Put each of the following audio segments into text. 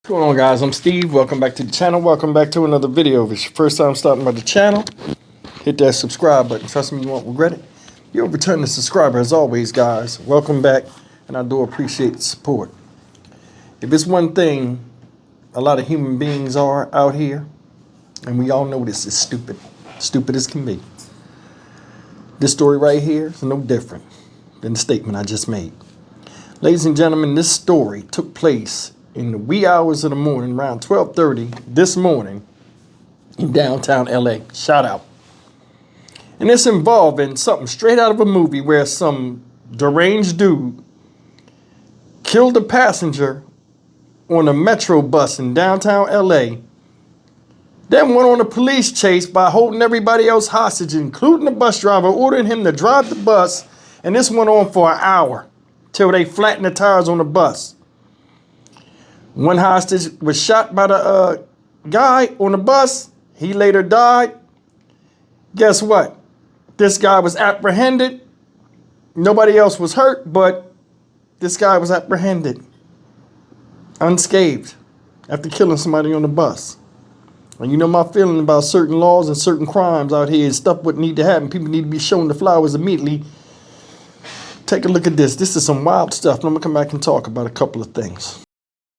What's going on, guys? I'm Steve. Welcome back to the channel. Welcome back to another video. If it's your first time stopping by the channel, hit that subscribe button. Trust me, you won't regret it. You're a returning subscriber as always, guys. Welcome back, and I do appreciate the support. If it's one thing a lot of human beings are out here, and we all know this is stupid. Stupid as can be. This story right here is no different than the statement I just made. Ladies and gentlemen, this story took place in the wee hours of the morning, around 12:30 this morning in downtown LA. Shout out. And it's involving something straight out of a movie where some deranged dude killed a passenger on a metro bus in downtown LA, then went on a police chase by holding everybody else hostage, including the bus driver, ordering him to drive the bus, and this went on for an hour till they flattened the tires on the bus. One hostage was shot by the guy on the bus. He later died. Guess what? This guy was apprehended. Nobody else was hurt, but this guy was apprehended unscathed after killing somebody on the bus. And you know my feeling about certain laws and certain crimes out here is stuff would need to happen. People need to be shown the flowers immediately. Take a look at this. This is some wild stuff. And I'm going to come back and talk about a couple of things.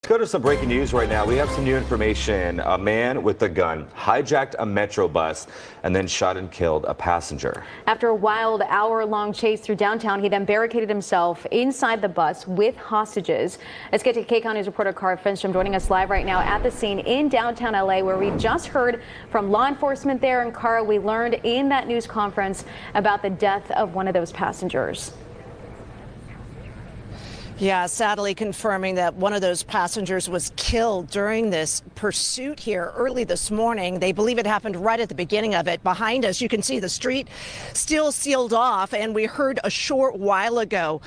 Let's go to some breaking news right now. We have some new information. A man with a gun hijacked a metro bus and then shot and killed a passenger. After a wild hour-long chase through downtown, he then barricaded himself inside the bus with hostages. Let's get to KCON News reporter Cara Finstrom joining us live right now at the scene in downtown LA, where we just heard from law enforcement there. And Cara, we learned in that news conference about the death of one of those passengers. Yeah, sadly confirming that one of those passengers was killed during this pursuit here early this morning. They believe it happened right at the beginning of it. Behind us, you can see the street still sealed off. And we heard a short while ago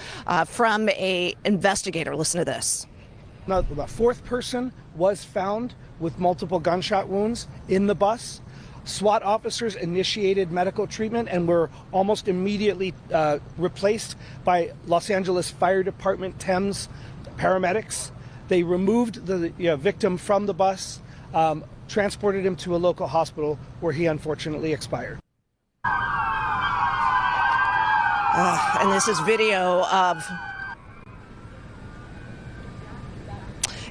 from an investigator. Listen to this. Now, the fourth person was found with multiple gunshot wounds in the bus. SWAT officers initiated medical treatment and were almost immediately replaced by Los Angeles Fire Department Thames paramedics. They removed the victim from the bus, transported him to a local hospital where he unfortunately expired. And this is video of...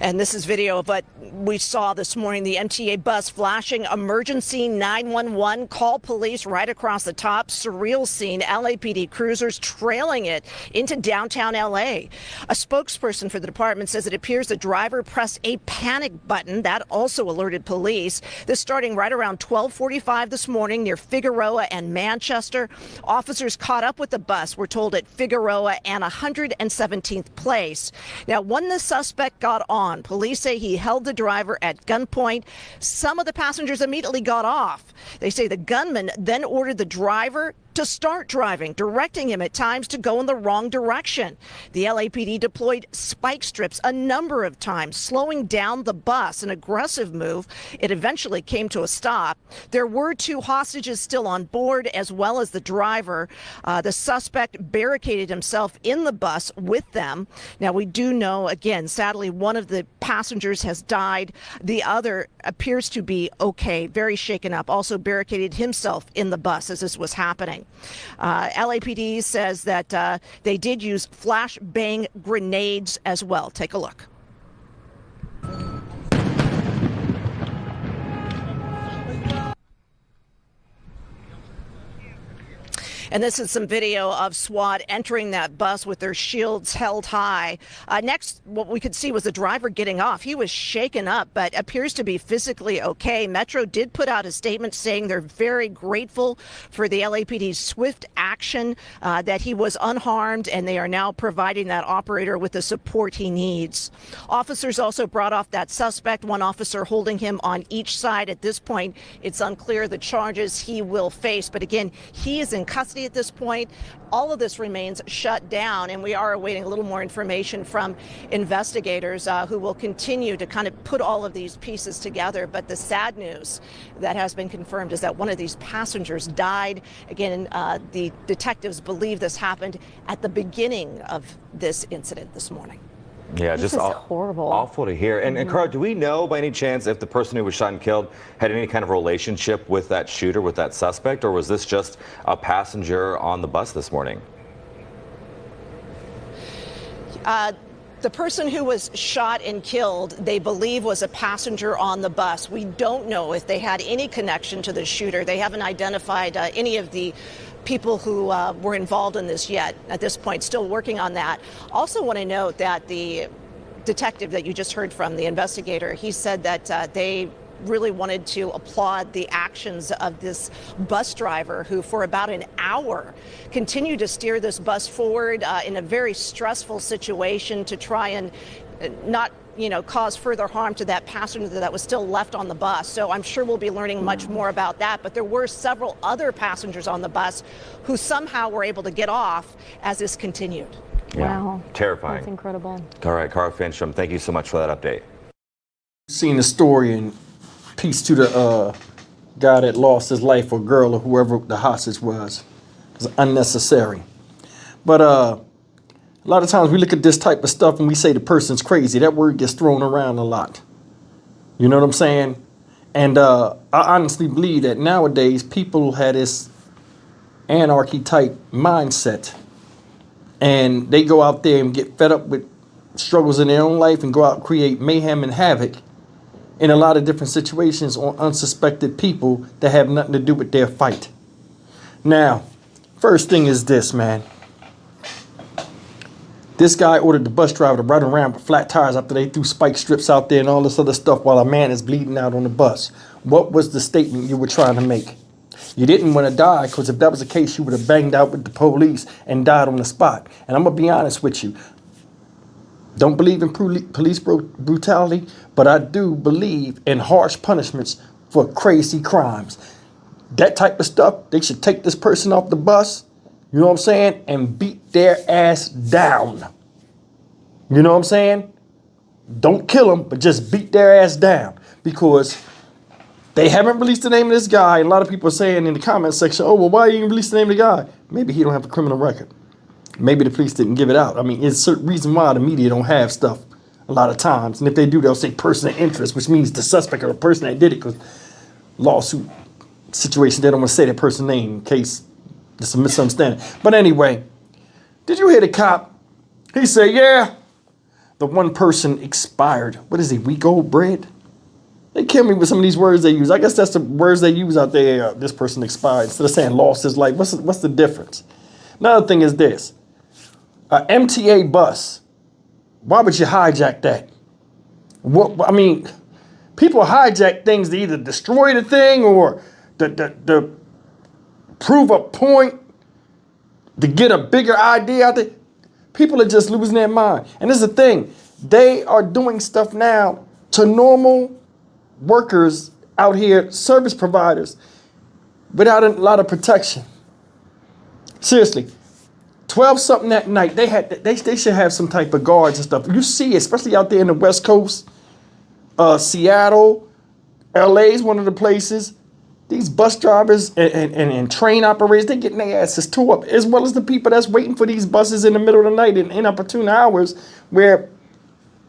And this is video of what we saw this morning, the MTA bus flashing emergency 911, call police right across the top. Surreal scene, LAPD cruisers trailing it into downtown LA. A spokesperson for the department says it appears the driver pressed a panic button. That also alerted police. This starting right around 12:45 this morning near Figueroa and Manchester. Officers caught up with the bus, we're told, at Figueroa and 117th Place. Now, when the suspect got on, police say he held the driver at gunpoint. Some of the passengers immediately got off. They say the gunman then ordered the driver to start driving, directing him at times to go in the wrong direction. The LAPD deployed spike strips a number of times, slowing down the bus, an aggressive move. It eventually came to a stop. There were two hostages still on board, as well as the driver. The suspect barricaded himself in the bus with them. Now, we do know, again, sadly, one of the passengers has died. The other appears to be okay, very shaken up, also barricaded himself in the bus as this was happening. LAPD says that they did use flashbang grenades as well. Take a look. And this is some video of SWAT entering that bus with their shields held high. Next, what we could see was the driver getting off. He was shaken up, but appears to be physically okay. Metro did put out a statement saying they're very grateful for the LAPD's swift action, that he was unharmed, and they are now providing that operator with the support he needs. Officers also brought off that suspect, one officer holding him on each side. At this point, it's unclear the charges he will face. But again, he is in custody at this point. All of this remains shut down, and we are awaiting a little more information from investigators who will continue to kind of put all of these pieces together. But the sad news that has been confirmed is that one of these passengers died. Again, the detectives believe this happened at the beginning of this incident this morning. Yeah, This just is horrible. awful to hear. And Cara, do we know by any chance if the person who was shot and killed had any kind of relationship with that shooter, with that suspect, or was this just a passenger on the bus this morning? The person who was shot and killed, they believe, was a passenger on the bus. We don't know if they had any connection to the shooter. They haven't identified any of the people who were involved in this yet at this point, still working on that. Also want to note that the detective that you just heard from, the investigator, he said that they really wanted to applaud the actions of this bus driver who for about an hour continued to steer this bus forward in a very stressful situation to try and not cause further harm to that passenger that was still left on the bus. So I'm sure we'll be learning much more about that. But there were several other passengers on the bus who somehow were able to get off as this continued. Yeah. Wow. Terrifying. That's incredible. All right, Cara Finstrom, thank you so much for that update. Seen the story, and peace to the guy that lost his life, or girl, or whoever the hostage was. It was unnecessary. But a lot of times we look at this type of stuff and we say the person's crazy. That word gets thrown around a lot. You know what I'm saying? And I honestly believe that nowadays people have this anarchy type mindset. And they go out there and get fed up with struggles in their own life and go out and create mayhem and havoc in a lot of different situations on unsuspected people that have nothing to do with their fight. Now, first thing is this, man. This guy ordered the bus driver to run around with flat tires after they threw spike strips out there and all this other stuff while a man is bleeding out on the bus. What was the statement you were trying to make? You didn't want to die, because if that was the case, you would have banged out with the police and died on the spot. And I'm going to be honest with you. Don't believe in police brutality, but I do believe in harsh punishments for crazy crimes. That type of stuff, they should take this person off the bus, you know what I'm saying, and beat their ass down. You know what I'm saying? Don't kill them, but just beat their ass down, because they haven't released the name of this guy. A lot of people are saying in the comment section, oh, well, why you didn't release the name of the guy? Maybe he don't have a criminal record. Maybe the police didn't give it out. I mean, it's a certain reason why the media don't have stuff a lot of times. And if they do, they'll say person of interest, which means the suspect or the person that did it, because lawsuit situation, they don't want to say that person's name in case there's a misunderstanding. But anyway, did you hear the cop? He said, yeah, the one person expired. What is he, week-old bread? They kill me with some of these words they use. I guess that's the words they use out there. This person expired. Instead of saying lost his life, what's the difference? Another thing is this. An MTA bus. Why would you hijack that? What I mean, people hijack things to either destroy the thing or to prove a point, to get a bigger idea out there. People are just losing their mind. And this is the thing. They are doing stuff now to normal workers out here, service providers, without a lot of protection. Seriously, 12 something that night, they should have some type of guards and stuff. You see, especially out there in the West Coast, Seattle, LA is one of the places. These bus drivers and train operators, they're getting their asses tore up, as well as the people that's waiting for these buses in the middle of the night in inopportune hours where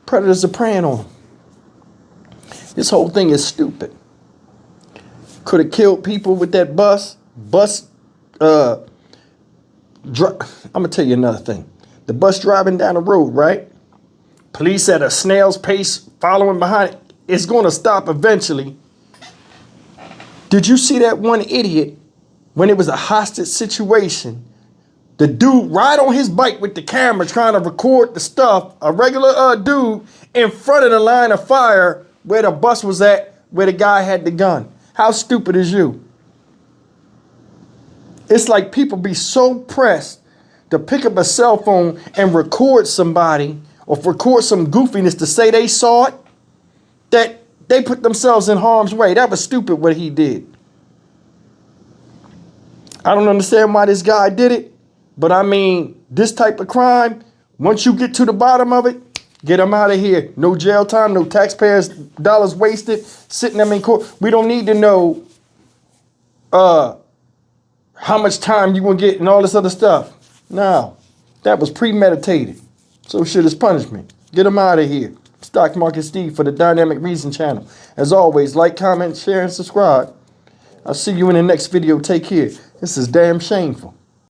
predators are preying on them. This whole thing is stupid. Could have killed people with that bus. I'm going to tell you another thing. The bus driving down the road, right? Police at a snail's pace following behind it. It's going to stop eventually. Did you see that one idiot when it was a hostage situation? The dude ride on his bike with the camera trying to record the stuff. A regular dude in front of the line of fire where the bus was at, where the guy had the gun. How stupid is you? It's like people be so pressed to pick up a cell phone and record somebody or record some goofiness to say they saw it, that they put themselves in harm's way. That was stupid what he did. I don't understand why this guy did it, but I mean, this type of crime, once you get to the bottom of it, get them out of here. No jail time, no taxpayers' dollars wasted, sitting them in court. We don't need to know how much time you gonna get and all this other stuff. No, that was premeditated. So shit is punishment. Get them out of here. Stock Market Steve for the Dynamic Reason channel. As always, like, comment, share, and subscribe. I'll see you in the next video. Take care. This is damn shameful.